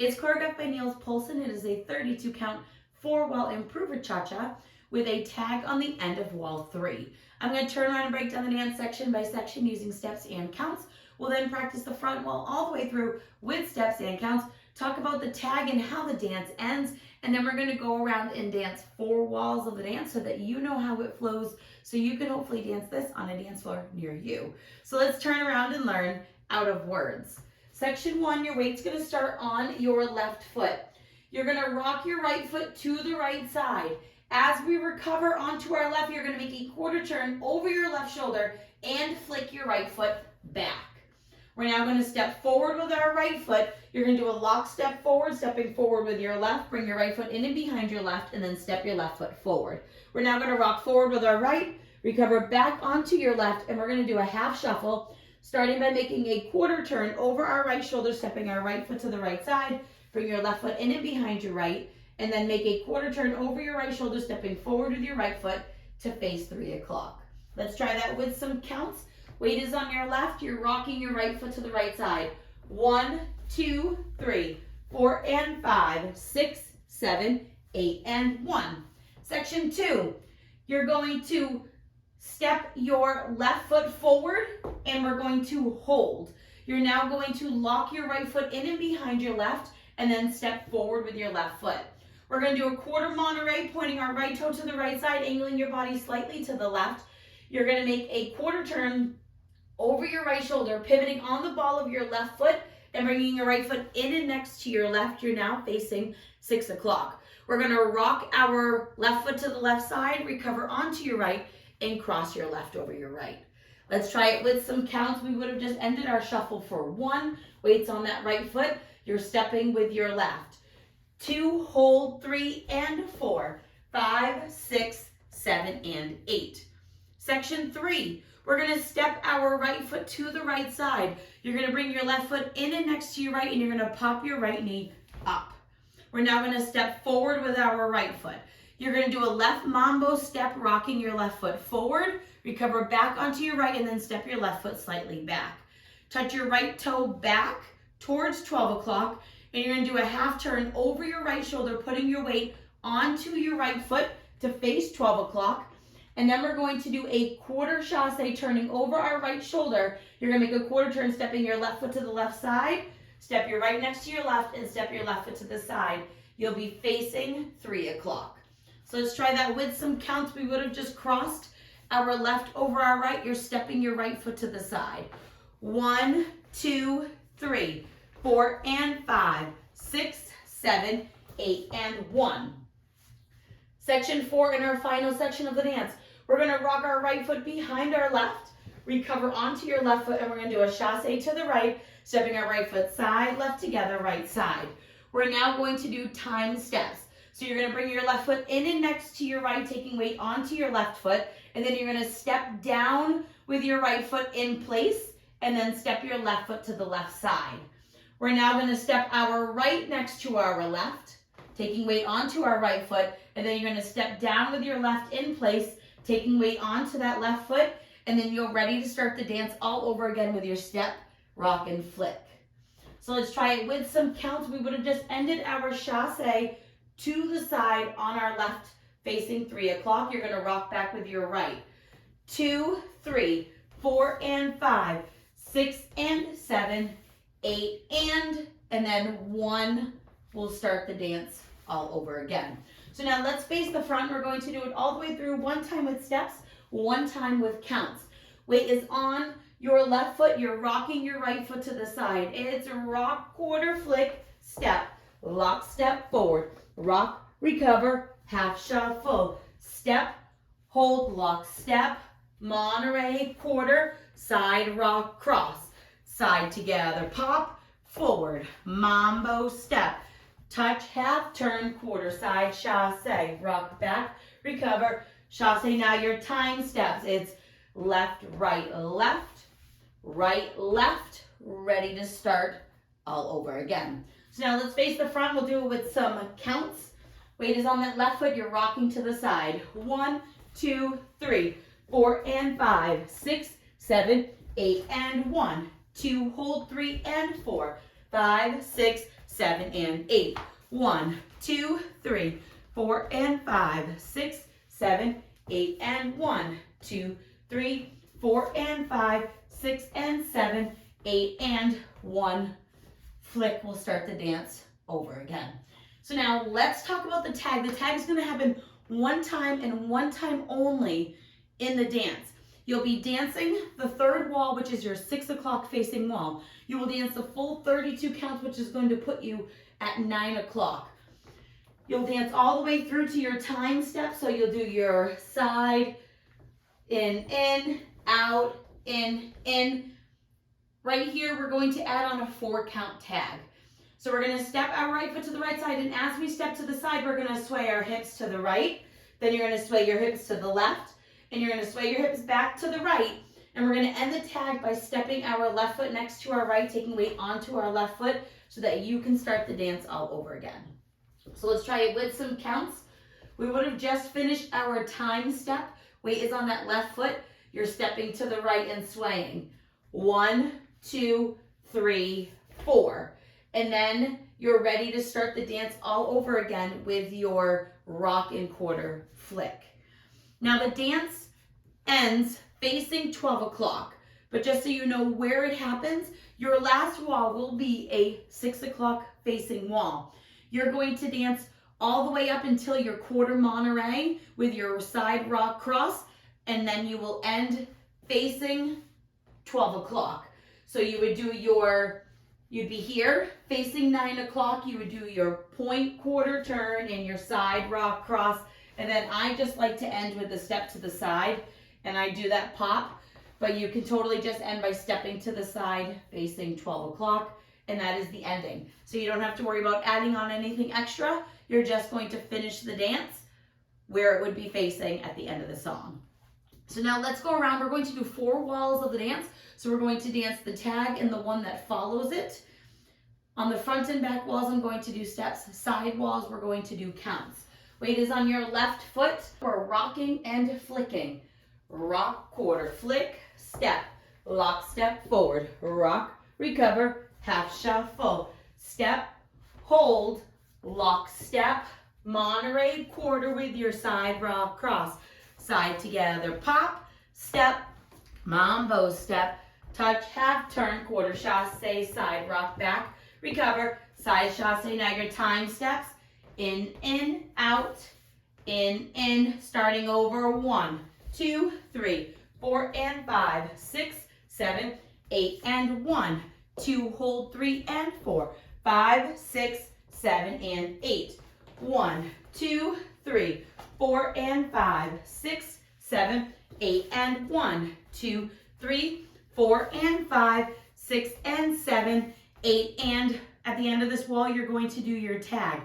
It's choreographed by Niels Poulsen. It is a 32 count 4-wall improver cha-cha with a tag on the end of wall 3. I'm going to turn around and break down the dance section by section using steps and counts. We'll then practice the front wall all the way through with steps and counts, talk about the tag and how the dance ends, and then we're going to go around and dance 4 walls of the dance so that you know how it flows, so you can hopefully dance this on a dance floor near you. So let's turn around and learn out of words. Section 1, your weight's going to start on your left foot. You're going to rock your right foot to the right side. As we recover onto our left, you're going to make a quarter turn over your left shoulder and flick your right foot back. We're now going to step forward with our right foot. You're going to do a lock step forward, stepping forward with your left, bring your right foot in and behind your left, and then step your left foot forward. We're now going to rock forward with our right, recover back onto your left, and we're going to do a half shuffle, starting by making a quarter turn over our right shoulder, stepping our right foot to the right side, bring your left foot in and behind your right, and then make a quarter turn over your right shoulder, stepping forward with your right foot to face 3 o'clock. Let's try that with some counts. Weight is on your left. You're rocking your right foot to the right side. 1, 2, 3, 4, and 5, 6, 7, 8, and 1. Section 2, you're going to step your left foot forward and we're going to hold. You're now going to lock your right foot in and behind your left and then step forward with your left foot. We're going to do a quarter Monterey, pointing our right toe to the right side, angling your body slightly to the left. You're going to make a quarter turn over your right shoulder, pivoting on the ball of your left foot and bringing your right foot in and next to your left. You're now facing 6 o'clock. We're going to rock our left foot to the left side, recover onto your right, and cross your left over your right. Let's try it with some counts. We would have just ended our shuffle for 1. Weights on that right foot. You're stepping with your left. 2, hold, 3, and 4, 5, 6, 7, and 8. Section 3. We're going to step our right foot to the right side. You're going to bring your left foot in and next to your right, and you're going to pop your right knee up. We're now going to step forward with our right foot. You're going to do a left mambo step, rocking your left foot forward, recover back onto your right, and then step your left foot slightly back. Touch your right toe back towards 12 o'clock, and you're going to do a half turn over your right shoulder, putting your weight onto your right foot to face 12 o'clock. And then we're going to do a quarter chassé, turning over our right shoulder. You're going to make a quarter turn, stepping your left foot to the left side, step your right next to your left, and step your left foot to the side. You'll be facing 3 o'clock. So let's try that with some counts. We would have just crossed our left over our right. You're stepping your right foot to the side. 1, 2, 3, 4, and 5, 6, 7, 8, and 1. Section 4 in our final section of the dance. We're going to rock our right foot behind our left, recover onto your left foot, and we're going to do a chassé to the right, stepping our right foot side, left together, right side. We're now going to do time steps. So you're going to bring your left foot in and next to your right, taking weight onto your left foot, and then you're going to step down with your right foot in place, and then step your left foot to the left side. We're now going to step our right next to our left, taking weight onto our right foot, and then you're going to step down with your left in place, taking weight onto that left foot, and then you're ready to start the dance all over again with your step, rock, and flick. So let's try it with some counts. We would have just ended our chassé to the side on our left, facing 3 o'clock. You're going to rock back with your right. 2, 3, 4, and 5, 6, and 7, 8, and then 1. We'll start the dance all over again. So now let's face the front. We're going to do it all the way through, 1 time with steps, 1 time with counts. Weight is on your left foot. You're rocking your right foot to the side. It's rock, quarter, flick, step, lock, step, forward, rock, recover, half shuffle, step, hold, lock, step, Monterey, quarter, side, rock, cross, side together, pop, forward, mambo, step, touch, half turn, quarter, side, chassé, rock back, recover, chassé. Now your time steps. It's left, right, left, ready to start all over again. So now let's face the front. We'll do it with some counts. Weight is on that left foot. You're rocking to the side. 1, 2, 3, 4, and 5, 6, 7, 8, and 1, 2, hold, 3, and 4, 5, 6, 7, and 8. 1, 2, 3, 4, and 5, 6, 7, 8, and 1, 2, 3, 4, and 5, 6, and 7, 8, and 1. Flick, we'll start the dance over again. So now let's talk about the tag. The tag is going to happen one time and one time only in the dance. You'll be dancing the third wall, which is your 6 o'clock facing wall. You will dance the full 32 counts, which is going to put you at 9 o'clock. You'll dance all the way through to your time step. So you'll do your side, in, out, in. Right here, we're going to add on a 4 count tag. So we're going to step our right foot to the right side, and as we step to the side, we're going to sway our hips to the right. Then you're going to sway your hips to the left, and you're going to sway your hips back to the right. And we're going to end the tag by stepping our left foot next to our right, taking weight onto our left foot so that you can start the dance all over again. So let's try it with some counts. We would have just finished our time step. Weight is on that left foot. You're stepping to the right and swaying. 1, 2, 3, 4. And then you're ready to start the dance all over again with your rock and quarter flick. Now the dance ends facing 12 o'clock, but just so you know where it happens, your last wall will be a 6 o'clock facing wall. You're going to dance all the way up until your quarter Monterey with your side rock cross, and then you will end facing 12 o'clock. So you would do you'd be here facing 9 o'clock, you would do your point quarter turn and your side rock cross, and then I just like to end with a step to the side, and I do that pop, but you can totally just end by stepping to the side facing 12 o'clock, and that is the ending. So you don't have to worry about adding on anything extra, you're just going to finish the dance where it would be facing at the end of the song. So now let's go around. We're going to do 4 walls of the dance. So we're going to dance the tag and the one that follows it. On the front and back walls, I'm going to do steps. Side walls, we're going to do counts. Weight is on your left foot. We're rocking and flicking. Rock, quarter, flick, step. Lock, step, forward. Rock, recover, half shuffle. Step, hold, lock, step. Monterey quarter with your side rock cross. Side together, pop, step, mambo step, touch, half turn, quarter chasse, side rock back, recover, side chasse, now your time steps, in, out, in, starting over, 1, 2, 3, 4, and 5, 6, 7, 8, and 1, 2, hold, 3, and 4, 5, 6, 7, and 8, 1, 2, 3, 4, and 5, 6, 7, 8, and 1, 2, 3, 4, and 5, 6, and 7, 8, and at the end of this wall, you're going to do your tag.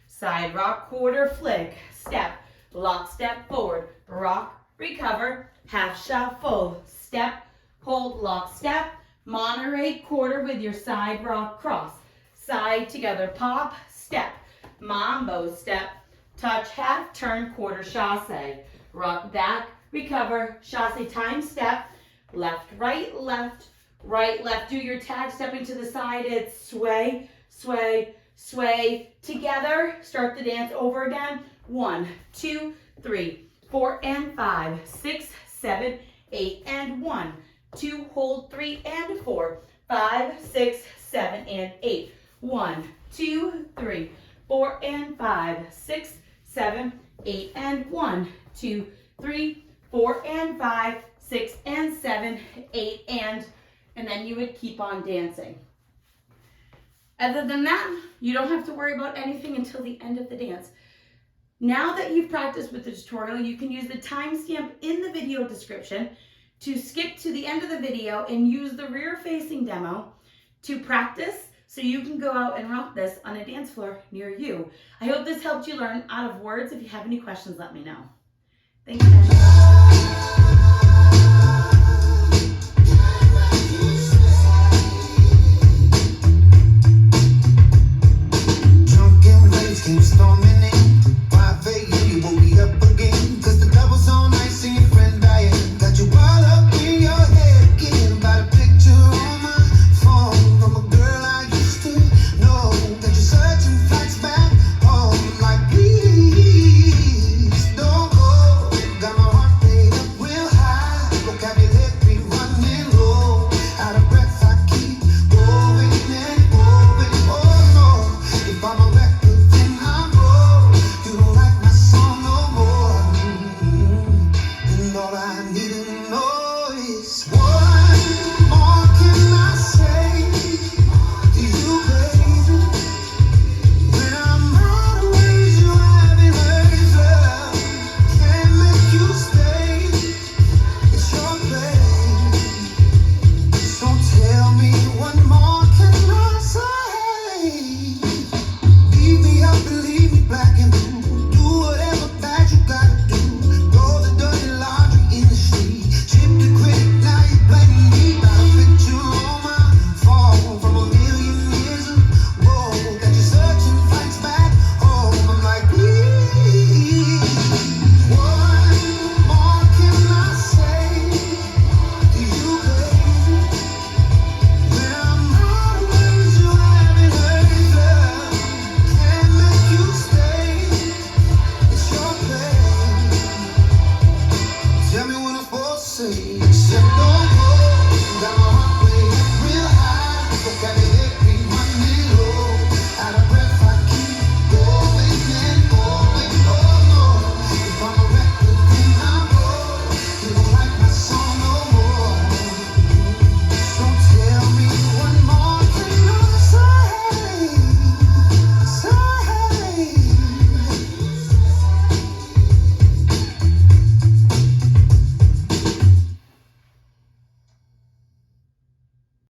Side rock, quarter, flick, step, lock, step, forward, rock, recover, half shuffle, step, hold, lock, step, Monterey quarter with your side rock cross, side together, pop, step, mambo step, touch, half turn, quarter chasse, rock back, recover, chasse time step, left, right, left, right, left. Do your tag stepping to the side. It's sway, sway, sway. Together, start the dance over again. 1, 2, 3, 4, and 5, 6, 7, 8, and 1, 2, hold, 3, and 4, 5, 6, 7, and 8. 1, 2, 3, 4, and 5, 6, 7, 8, and 1, 2, 3, 4, and 5, 6, and 7, 8, and then you would keep on dancing. Other than that, you don't have to worry about anything until the end of the dance. Now that you've practiced with the tutorial, you can use the timestamp in the video description to skip to the end of the video and use the rear-facing demo to practice so you can go out and rock this on a dance floor near you. I hope this helped you learn out of words. If you have any questions, let me know. Thanks, guys.